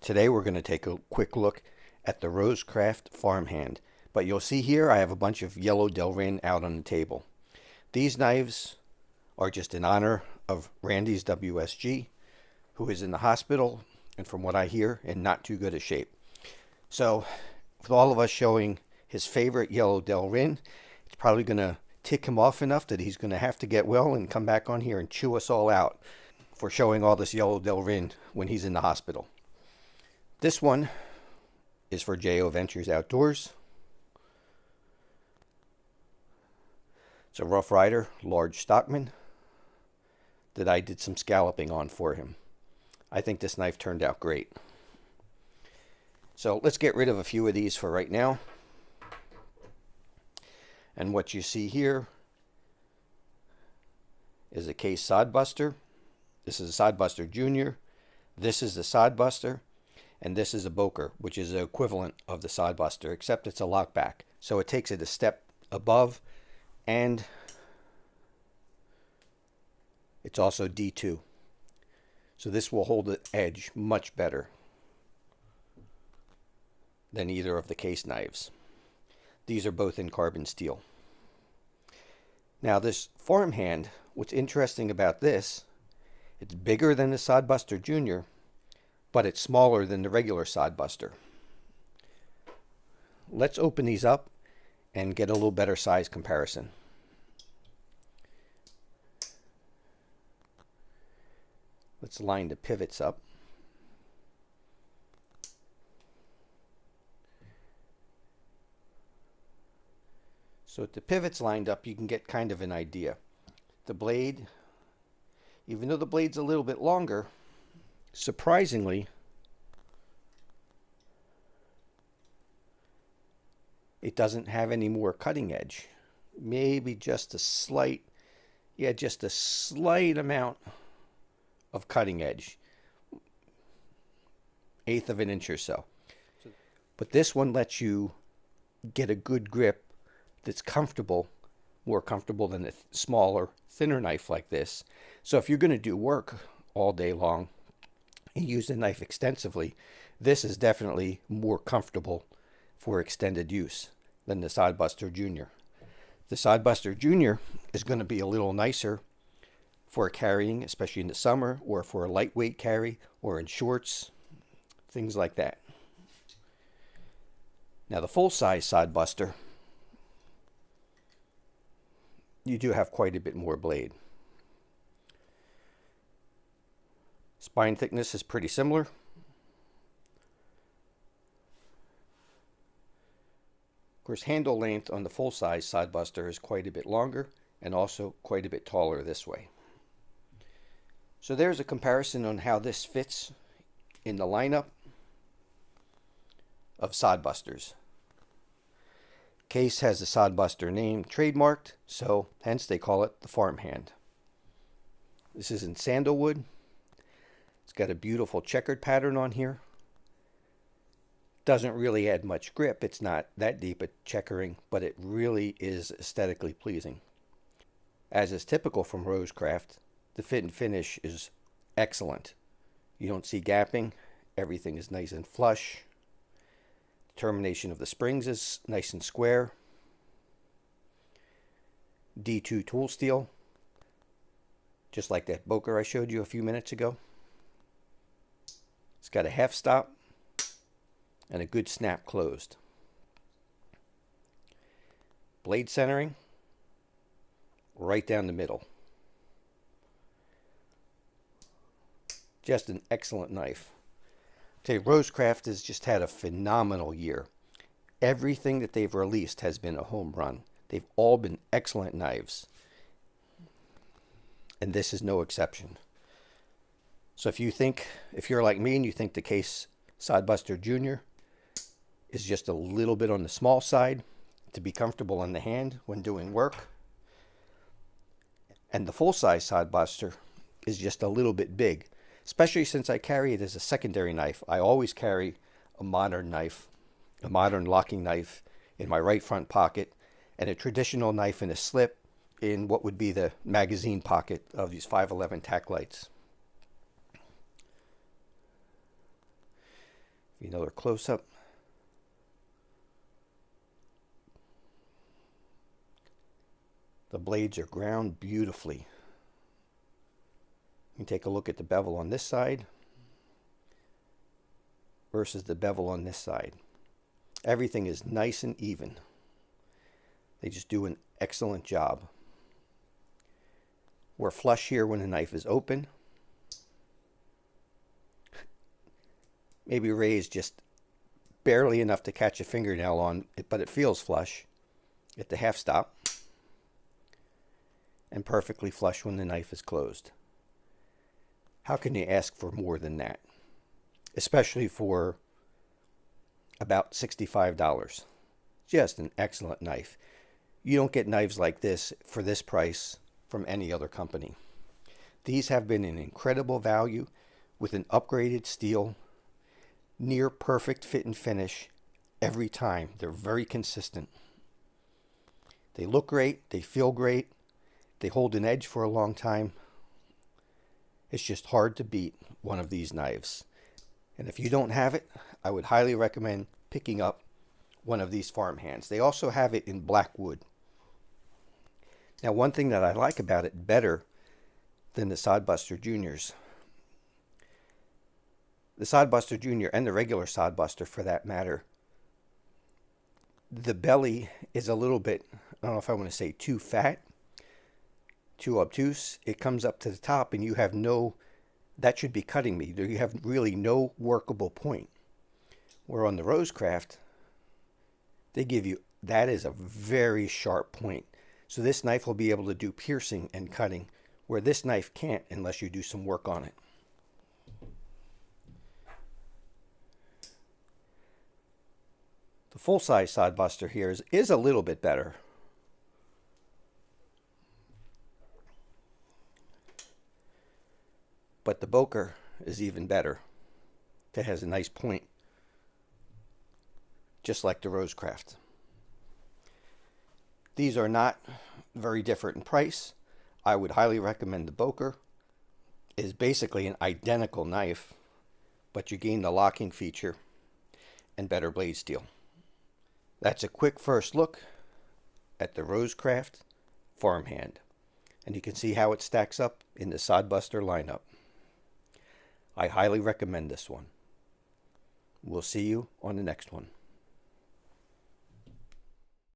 Today we're going to take a quick look at the Rosecraft farmhand. But you'll see here I have a bunch of yellow delrin out on the table. These knives are just in honor of Randy's WSG, who is in the hospital and, from what I hear, in not too good a shape. So with all of us showing his favorite yellow delrin, it's probably going to tick him off enough that he's going to have to get well and come back on here and chew us all out for showing all this yellow delrin when he's in the hospital. This one is for J.O. Ventures Outdoors. It's a Rough Rider large stockman that I did some scalloping on for him. I think this knife turned out great. So let's get rid of a few of these for right now. And what you see here is a Caes Sodbuster. This is a Sodbuster Junior. This is the Sodbuster. And this is a Boker, which is the equivalent of the Sodbuster, except it's a lockback. So it takes it a step above, and it's also D2. So this will hold the edge much better than either of the Caes knives. These are both in carbon steel. Now this farmhand, what's interesting about this, it's bigger than the Sodbuster Junior, but it's smaller than the regular Sodbuster. Let's open these up and get a little better size comparison. Let's line the pivots up. So with the pivots lined up, you can get kind of an idea. The blade, even though the blade's a little bit longer, surprisingly, it doesn't have any more cutting edge. Maybe just a slight, just a slight amount of cutting edge. 1/8 of an inch or so. But this one lets you get a good grip that's comfortable, more comfortable than a smaller, thinner knife like this. So if you're going to do work all day long and use the knife extensively, this is definitely more comfortable for extended use than the Sodbuster Junior. The Sodbuster Junior is going to be a little nicer for carrying, especially in the summer, or for a lightweight carry, or in shorts, things like that. Now the full-size Sodbuster, you do have quite a bit more blade. Spine thickness is pretty similar. Of course, handle length on the full-size Sodbuster is quite a bit longer and also quite a bit taller this way. So there's a comparison on how this fits in the lineup of Sodbusters. Caes has the Sodbuster name trademarked, so hence they call it the farmhand. This is in sandalwood. It's got a beautiful checkered pattern on here. Doesn't really add much grip. It's not that deep at checkering, but it really is aesthetically pleasing. As is typical from Rosecraft, the fit and finish is excellent. You don't see gapping. Everything is nice and flush. The termination of the springs is nice and square. D2 tool steel, just like that Boker I showed you a few minutes ago. It's got a half stop and a good snap closed. Blade centering right down the middle. Just an excellent knife. Rosecraft has just had a phenomenal year. Everything that they've released has been a home run. They've all been excellent knives, and this is no exception. So if you're like me and you think the Caes Sodbuster Junior is just a little bit on the small side to be comfortable in the hand when doing work, and the full-size Sodbuster is just a little bit big, especially since I carry it as a secondary knife. I always carry a modern knife, a modern locking knife in my right front pocket, and a traditional knife in a slip in what would be the magazine pocket of these 511 tack lights. Another close-up. The blades are ground beautifully. You can take a look at the bevel on this side versus the bevel on this side. Everything is nice and even. They just do an excellent job. We're flush here when the knife is open. Maybe raised just barely enough to catch a fingernail on it, but it feels flush at the half stop. And perfectly flush when the knife is closed. How can you ask for more than that? Especially for about $65. Just an excellent knife. You don't get knives like this for this price from any other company. These have been an incredible value with an upgraded steel, near perfect fit and finish every time. They're very consistent. They look great, they feel great, they hold an edge for a long time. It's just hard to beat one of these knives. And if you don't have it, I would highly recommend picking up one of these farmhands. They also have it in black wood. Now, one thing that I like about it better than the Sodbuster Juniors, the Sodbuster Junior and the regular Sodbuster for that matter, the belly is a little bit, I don't know if I want to say too fat, too obtuse. It comes up to the top and you have no, that should be cutting me. You have really no workable point. Where on the Rosecraft, they give you, that is a very sharp point. So this knife will be able to do piercing and cutting, where this knife can't unless you do some work on it. The full-size Sodbuster here is a little bit better. But the Boker is even better. It has a nice point, just like the Rosecraft. These are not very different in price. I would highly recommend the Boker. It is basically an identical knife, but you gain the locking feature and better blade steel. That's a quick first look at the Rosecraft farmhand, and you can see how it stacks up in the Sodbuster lineup. I highly recommend this one. We'll see you on the next one.